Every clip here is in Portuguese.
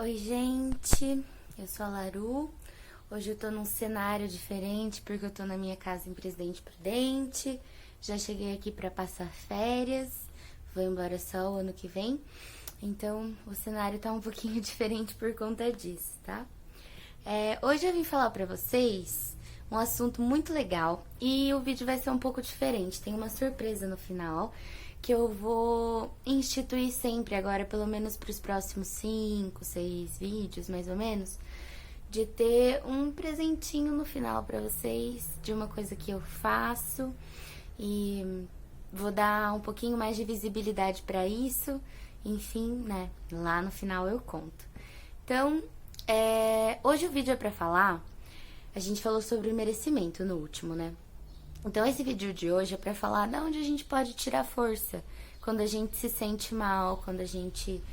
Oi, gente, eu sou a Laru. Hoje eu tô num cenário diferente porque eu tô na minha casa em Presidente Prudente. Já cheguei aqui pra passar férias, vou embora só o ano que vem. Então o cenário tá um pouquinho diferente por conta disso, tá? Hoje eu vim falar pra vocês um assunto muito legal e o vídeo vai ser um pouco diferente. Tem uma surpresa no final que eu vou instituir sempre agora, pelo menos para os próximos 5, 6 vídeos, mais ou menos, de ter um presentinho no final para vocês de uma coisa que eu faço e vou dar um pouquinho mais de visibilidade para isso. Enfim, né? Lá no final eu conto. Então, hoje o vídeo é pra falar. A gente falou sobre o merecimento no último, né? Então esse vídeo de hoje é pra falar de onde a gente pode tirar força quando a gente se sente mal, quando a gente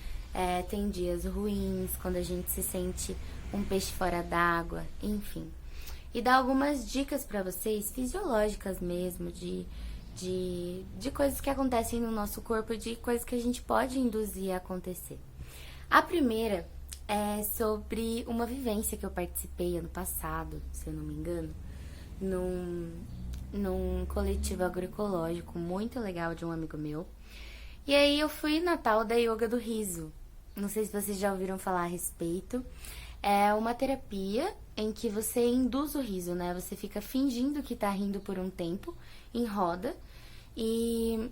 tem dias ruins, quando a gente se sente um peixe fora d'água, enfim. E dar algumas dicas pra vocês, fisiológicas mesmo, de coisas que acontecem no nosso corpo, de coisas que a gente pode induzir a acontecer. A primeira é sobre uma vivência que eu participei ano passado, se eu não me engano, num coletivo agroecológico muito legal de um amigo meu. E aí eu fui na tal da yoga do riso. Não sei se vocês já ouviram falar a respeito. É uma terapia em que você induz o riso, né? Você fica fingindo que tá rindo por um tempo, em roda. E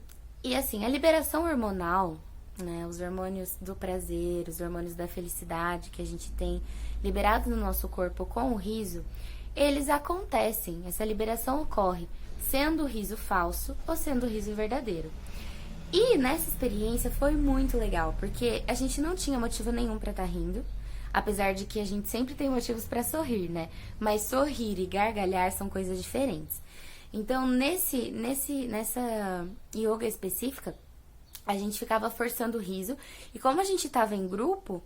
assim, a liberação hormonal, né? Os hormônios do prazer, os hormônios da felicidade que a gente tem liberados no nosso corpo com o riso, eles acontecem, essa liberação ocorre sendo o riso falso ou sendo o riso verdadeiro. E nessa experiência foi muito legal, porque a gente não tinha motivo nenhum pra estar rindo, apesar de que a gente sempre tem motivos pra sorrir, né? Mas sorrir e gargalhar são coisas diferentes. Então, nessa yoga específica, a gente ficava forçando o riso, e como a gente tava em grupo,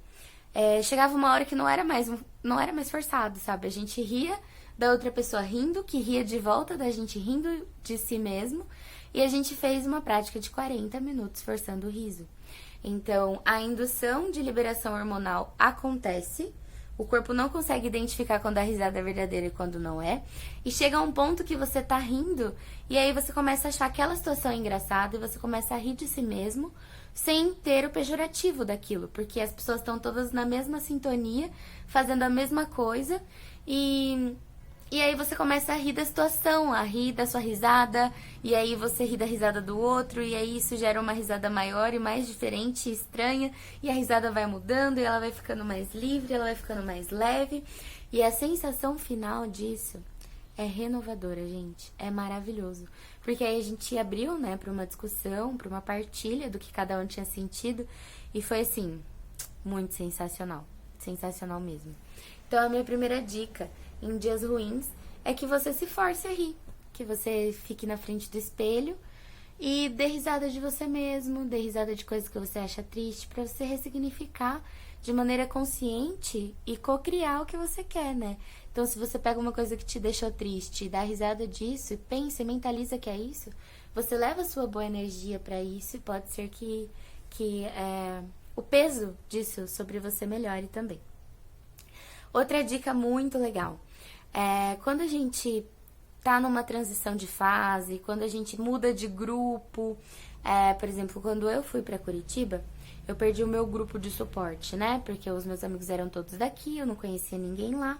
chegava uma hora que não era mais forçado, sabe? A gente ria da outra pessoa rindo, que ria de volta da gente rindo de si mesmo, e a gente fez uma prática de 40 minutos forçando o riso. Então, a indução de liberação hormonal acontece, o corpo não consegue identificar quando a risada é verdadeira e quando não é, e chega a um ponto que você tá rindo, e aí você começa a achar aquela situação engraçada, e você começa a rir de si mesmo, sem ter o pejorativo daquilo, porque as pessoas estão todas na mesma sintonia, fazendo a mesma coisa, e aí você começa a rir da situação, a rir da sua risada, e aí você ri da risada do outro, e aí isso gera uma risada maior e mais diferente e estranha, e a risada vai mudando, e ela vai ficando mais livre, ela vai ficando mais leve, e a sensação final disso é renovadora, gente, é maravilhoso, porque aí a gente abriu, né, para uma discussão, para uma partilha do que cada um tinha sentido, e foi assim, muito sensacional, sensacional mesmo. Então a minha primeira dica em dias ruins é que você se force a rir, que você fique na frente do espelho e dê risada de você mesmo, dê risada de coisas que você acha triste, pra você ressignificar de maneira consciente e co-criar o que você quer, né? Então, se você pega uma coisa que te deixou triste e dá risada disso, e pensa e mentaliza que é isso, você leva a sua boa energia pra isso, e pode ser que o peso disso sobre você melhore também. Outra dica muito legal quando a gente tá numa transição de fase, quando a gente muda de grupo, por exemplo, quando eu fui pra Curitiba, eu perdi o meu grupo de suporte, né? Porque os meus amigos eram todos daqui, eu não conhecia ninguém lá.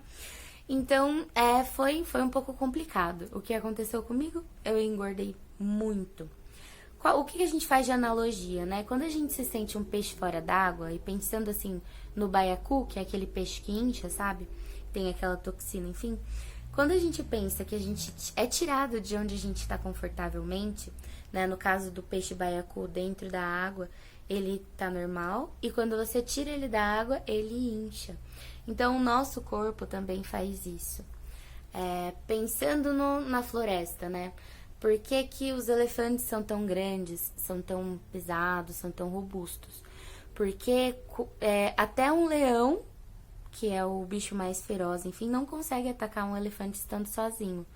Então, foi um pouco complicado. O que aconteceu comigo? Eu engordei muito. O que a gente faz de analogia, né? Quando a gente se sente um peixe fora d'água, e pensando assim no baiacu, que é aquele peixe que incha, sabe? Tem aquela toxina, enfim. Quando a gente pensa que a gente é tirado de onde a gente está confortavelmente, né? No caso do peixe baiacu dentro da água, ele tá normal, e quando você tira ele da água, ele incha. Então, o nosso corpo também faz isso. Pensando na floresta, né? Por que que os elefantes são tão grandes, são tão pesados, são tão robustos? Porque até um leão, que é o bicho mais feroz, enfim, não consegue atacar um elefante estando sozinho.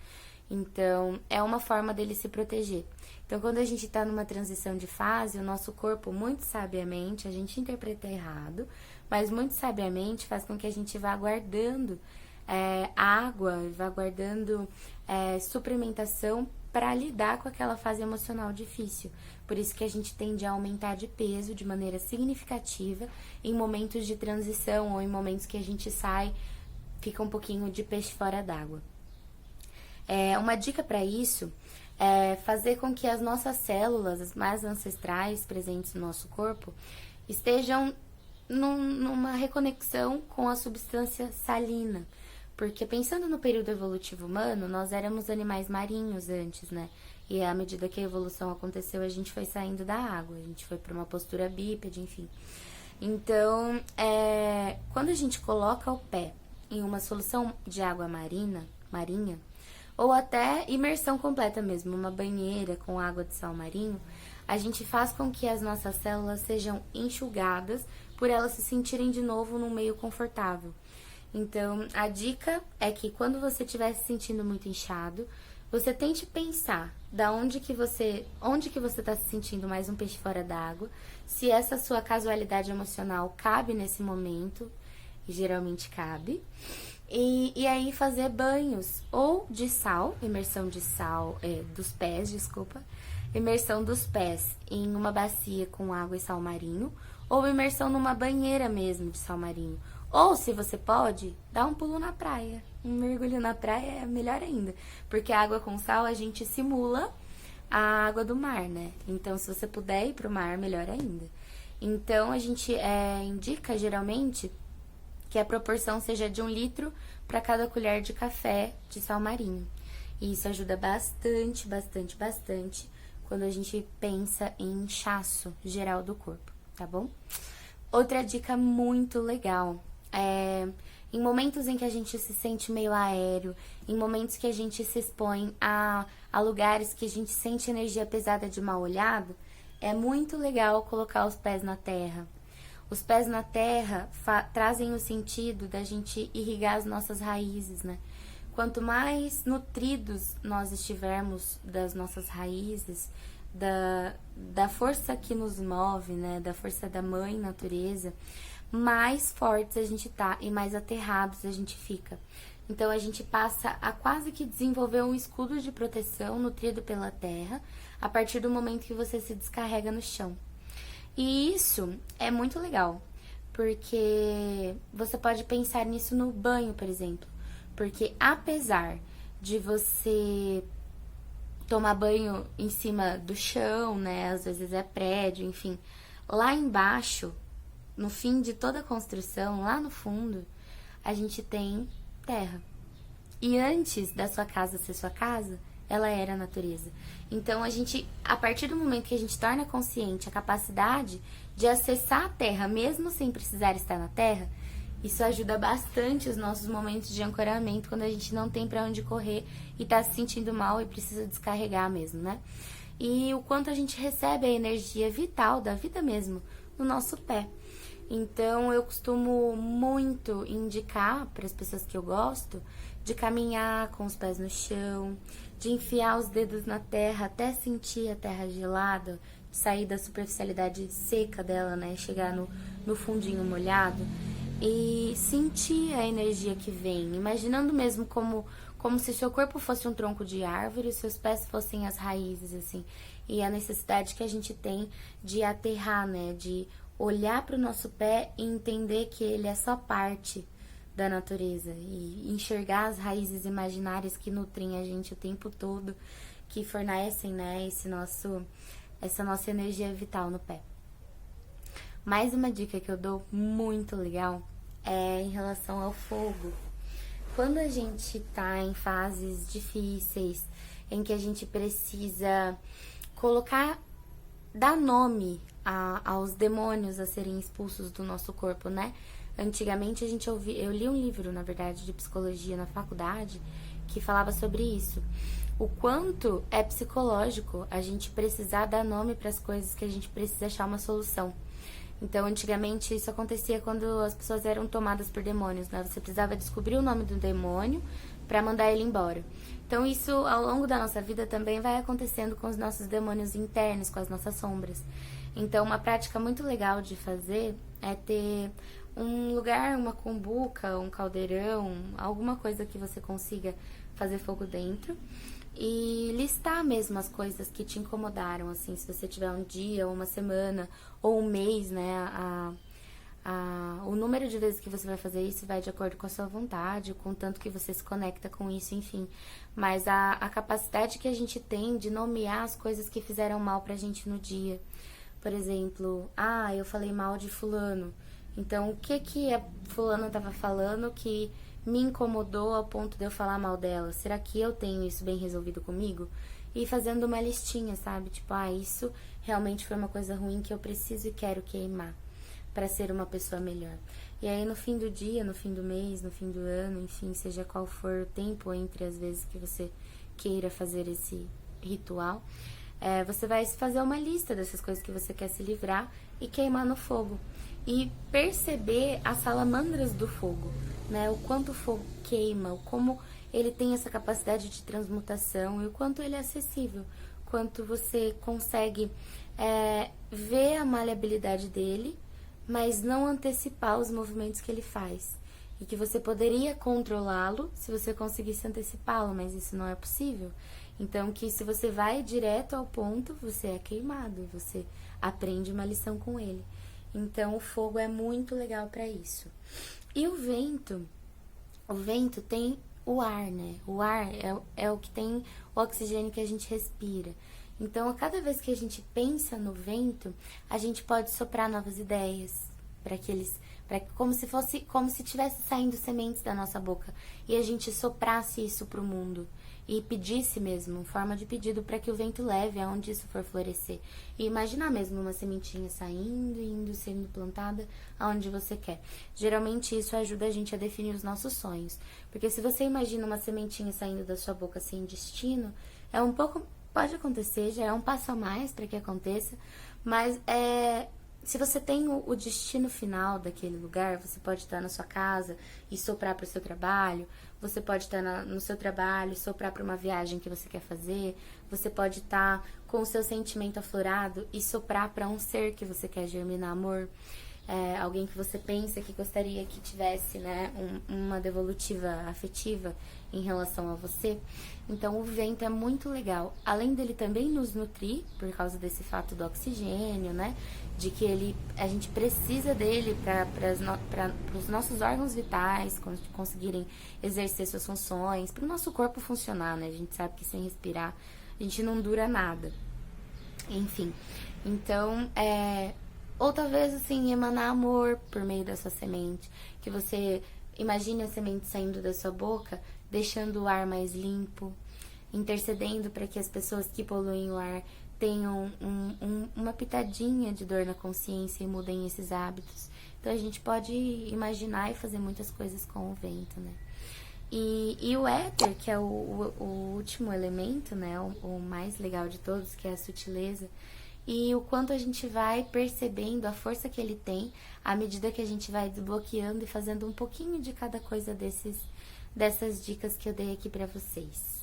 Então, é uma forma dele se proteger. Então, quando a gente tá numa transição de fase, o nosso corpo, muito sabiamente, a gente interpreta errado, mas muito sabiamente faz com que a gente vá guardando água, vá guardando suplementação para lidar com aquela fase emocional difícil. Por isso que a gente tende a aumentar de peso de maneira significativa em momentos de transição ou em momentos que a gente sai, fica um pouquinho de peixe fora d'água. Uma dica para isso é fazer com que as nossas células, as mais ancestrais presentes no nosso corpo, estejam numa reconexão com a substância salina. Porque pensando no período evolutivo humano, nós éramos animais marinhos antes, né? E à medida que a evolução aconteceu, a gente foi saindo da água, a gente foi para uma postura bípede, enfim. Então, quando a gente coloca o pé em uma solução de água marinha, ou até imersão completa mesmo, uma banheira com água de sal marinho, a gente faz com que as nossas células sejam enxugadas por elas se sentirem de novo num meio confortável. Então, a dica é que quando você estiver se sentindo muito inchado, você tente pensar onde que você está se sentindo mais um peixe fora d'água, se essa sua casualidade emocional cabe nesse momento, e geralmente cabe, e aí fazer banhos ou de sal, imersão de sal, dos pés, desculpa, imersão dos pés em uma bacia com água e sal marinho, ou imersão numa banheira mesmo de sal marinho. Ou, se você pode, dá um pulo na praia. Um mergulho na praia é melhor ainda, porque a água com sal a gente simula a água do mar, né? Então, se você puder ir pro mar, melhor ainda. Então, a gente indica, geralmente, que a proporção seja de 1 litro para cada colher de café de sal marinho. E isso ajuda bastante, bastante, bastante quando a gente pensa em inchaço geral do corpo, tá bom? Outra dica muito legal em momentos em que a gente se sente meio aéreo, em momentos que a gente se expõe a lugares que a gente sente energia pesada de mal olhado, é muito legal colocar os pés na terra. Os pés na terra trazem o sentido da gente irrigar as nossas raízes, né? Quanto mais nutridos nós estivermos das nossas raízes, da força que nos move, né? Da força da mãe natureza, mais fortes a gente tá e mais aterrados a gente fica. Então, a gente passa a quase que desenvolver um escudo de proteção nutrido pela terra a partir do momento que você se descarrega no chão. E isso é muito legal, porque você pode pensar nisso no banho, por exemplo. Porque apesar de você tomar banho em cima do chão, né? Às vezes é prédio, enfim. Lá embaixo, no fim de toda a construção, lá no fundo, a gente tem terra. E antes da sua casa ser sua casa, ela era a natureza. Então, a partir do momento que a gente torna consciente a capacidade de acessar a terra, mesmo sem precisar estar na terra, isso ajuda bastante os nossos momentos de ancoramento, quando a gente não tem pra onde correr e tá se sentindo mal e precisa descarregar mesmo, né? E o quanto a gente recebe a energia vital da vida mesmo no nosso pé. Então, eu costumo muito indicar para as pessoas que eu gosto de caminhar com os pés no chão, de enfiar os dedos na terra até sentir a terra gelada, sair da superficialidade seca dela, né? Chegar no fundinho molhado e sentir a energia que vem, imaginando mesmo como se seu corpo fosse um tronco de árvore e seus pés fossem as raízes, assim. E a necessidade que a gente tem de aterrar, né? De olhar para o nosso pé e entender que ele é só parte da natureza e enxergar as raízes imaginárias que nutrem a gente o tempo todo, que fornecem, né, essa nossa energia vital no pé. Mais uma dica que eu dou muito legal é em relação ao fogo. Quando a gente tá em fases difíceis, em que a gente precisa dar nome aos demônios a serem expulsos do nosso corpo, né? Antigamente eu li um livro, na verdade, de psicologia na faculdade, que falava sobre isso. O quanto é psicológico a gente precisar dar nome para as coisas que a gente precisa achar uma solução. Então, antigamente, isso acontecia quando as pessoas eram tomadas por demônios, né? Você precisava descobrir o nome do demônio para mandar ele embora. Então, isso, ao longo da nossa vida, também vai acontecendo com os nossos demônios internos, com as nossas sombras. Então, uma prática muito legal de fazer é ter um lugar, uma cumbuca, um caldeirão, alguma coisa que você consiga fazer fogo dentro. E listar mesmo as coisas que te incomodaram, assim, se você tiver um dia, ou uma semana, ou um mês, né? O número de vezes que você vai fazer isso vai de acordo com a sua vontade, com o tanto que você se conecta com isso, enfim. Mas a capacidade que a gente tem de nomear as coisas que fizeram mal pra gente no dia. Por exemplo, eu falei mal de fulano. Então, o que a fulana tava falando que me incomodou ao ponto de eu falar mal dela? Será que eu tenho isso bem resolvido comigo? E fazendo uma listinha, sabe? Tipo, isso realmente foi uma coisa ruim que eu preciso e quero queimar para ser uma pessoa melhor. E aí no fim do dia, no fim do mês, no fim do ano, enfim, seja qual for o tempo entre as vezes que você queira fazer esse ritual, você vai fazer uma lista dessas coisas que você quer se livrar e queimar no fogo. E perceber as salamandras do fogo, né? O quanto o fogo queima, como ele tem essa capacidade de transmutação e o quanto ele é acessível, quanto você consegue ver a maleabilidade dele, mas não antecipar os movimentos que ele faz. E que você poderia controlá-lo se você conseguisse antecipá-lo, mas isso não é possível. Então, que se você vai direto ao ponto, você é queimado, você aprende uma lição com ele. Então, o fogo é muito legal para isso. E o vento tem o ar, né? O ar é o que tem o oxigênio que a gente respira. Então, a cada vez que a gente pensa no vento, a gente pode soprar novas ideias como se tivesse saindo sementes da nossa boca e a gente soprasse isso pro mundo e pedisse mesmo, em forma de pedido, para que o vento leve aonde isso for florescer. E imaginar mesmo uma sementinha saindo, sendo plantada aonde você quer. Geralmente isso ajuda a gente a definir os nossos sonhos, porque se você imagina uma sementinha saindo da sua boca sem destino, pode acontecer, já é um passo a mais para que aconteça, mas se você tem o destino final daquele lugar, você pode estar na sua casa e soprar para o seu trabalho, você pode estar no seu trabalho e soprar para uma viagem que você quer fazer, você pode estar com o seu sentimento aflorado e soprar para um ser que você quer germinar amor, alguém que você pensa que gostaria que tivesse, né, uma devolutiva afetiva em relação a você. Então o vento é muito legal, além dele também nos nutrir por causa desse fato do oxigênio, né, de que a gente precisa dele para os nossos órgãos vitais conseguirem exercer suas funções, para o nosso corpo funcionar, né? A gente sabe que sem respirar a gente não dura nada. Enfim, então ou talvez assim emanar amor por meio da sua semente, que você imagine a semente saindo da sua boca, deixando o ar mais limpo, intercedendo para que as pessoas que poluem o ar tenham uma pitadinha de dor na consciência e mudem esses hábitos. Então a gente pode imaginar e fazer muitas coisas com o vento, né? E o éter, que é o último elemento, né? O mais legal de todos, que é a sutileza. E o quanto a gente vai percebendo a força que ele tem à medida que a gente vai desbloqueando e fazendo um pouquinho de cada coisa dessas dicas que eu dei aqui pra vocês.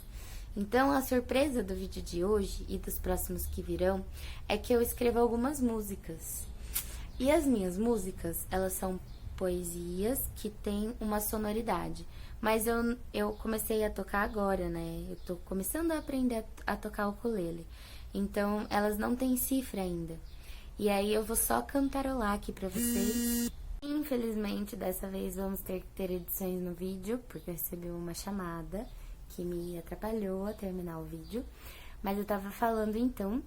Então, a surpresa do vídeo de hoje e dos próximos que virão é que eu escrevo algumas músicas. E as minhas músicas, elas são poesias que têm uma sonoridade. Mas eu comecei a tocar agora, né? Eu tô começando a aprender a tocar o ukulele. Então, elas não têm cifra ainda. E aí eu vou só cantarolar aqui pra vocês. Infelizmente, dessa vez vamos ter que ter edições no vídeo, porque eu recebi uma chamada que me atrapalhou a terminar o vídeo. Mas eu tava falando, então,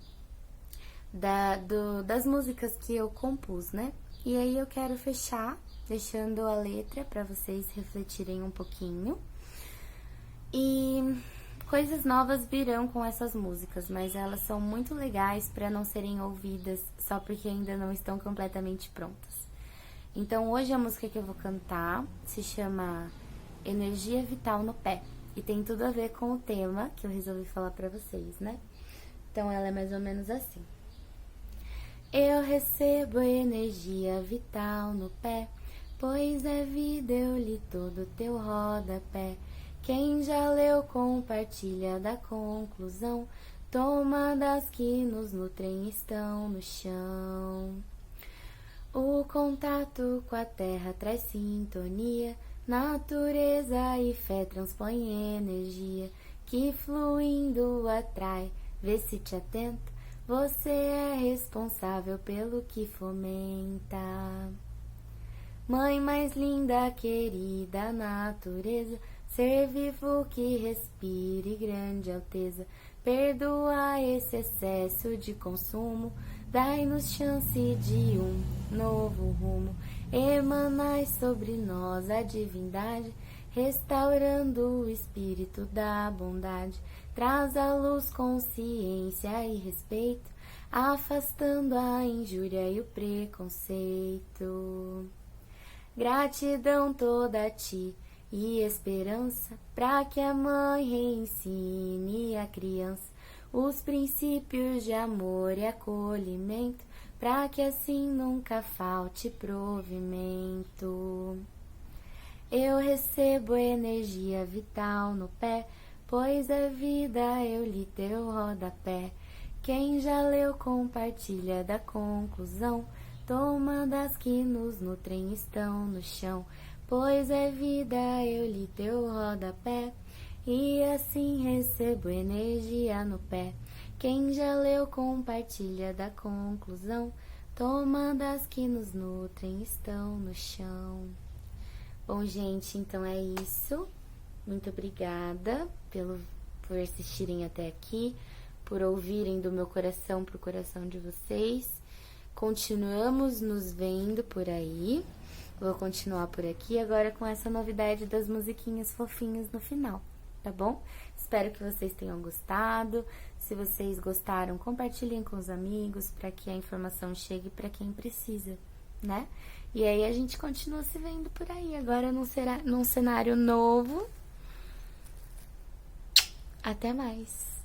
das músicas que eu compus, né? E aí eu quero fechar deixando a letra pra vocês refletirem um pouquinho. E coisas novas virão com essas músicas, mas elas são muito legais pra não serem ouvidas só porque ainda não estão completamente prontas. Então hoje a música que eu vou cantar se chama Energia Vital no Pé. E tem tudo a ver com o tema que eu resolvi falar pra vocês, né? Então ela é mais ou menos assim. Eu recebo energia vital no pé, pois é vida, eu li todo teu rodapé. Quem já leu compartilha da conclusão, toma das que nos nutrem estão no chão. O contato com a terra traz sintonia, natureza e fé transpõe energia, que fluindo atrai, vê se te atenta, você é responsável pelo que fomenta. Mãe mais linda, querida natureza, ser vivo que respire grande alteza, perdoa esse excesso de consumo, dai-nos chance de um novo rumo, emanai sobre nós a divindade, restaurando o espírito da bondade, traz à luz consciência e respeito, afastando a injúria e o preconceito. Gratidão toda a ti e esperança, pra que a mãe reensine a criança os princípios de amor e acolhimento, pra que assim nunca falte provimento. Eu recebo energia vital no pé, pois é vida, eu li teu rodapé. Quem já leu compartilha da conclusão, toma das que nos nutrem estão no chão, pois é vida, eu li teu rodapé, e assim recebo energia no pé. Quem já leu compartilha da conclusão, toma das que nos nutrem estão no chão. Bom, gente, então é isso. Muito obrigada por assistirem até aqui, por ouvirem do meu coração pro coração de vocês. Continuamos nos vendo por aí. Vou continuar por aqui agora com essa novidade das musiquinhas fofinhas no final, tá bom? Espero que vocês tenham gostado. Se vocês gostaram, compartilhem com os amigos para que a informação chegue para quem precisa, né? E aí a gente continua se vendo por aí, agora num cenário novo. Até mais!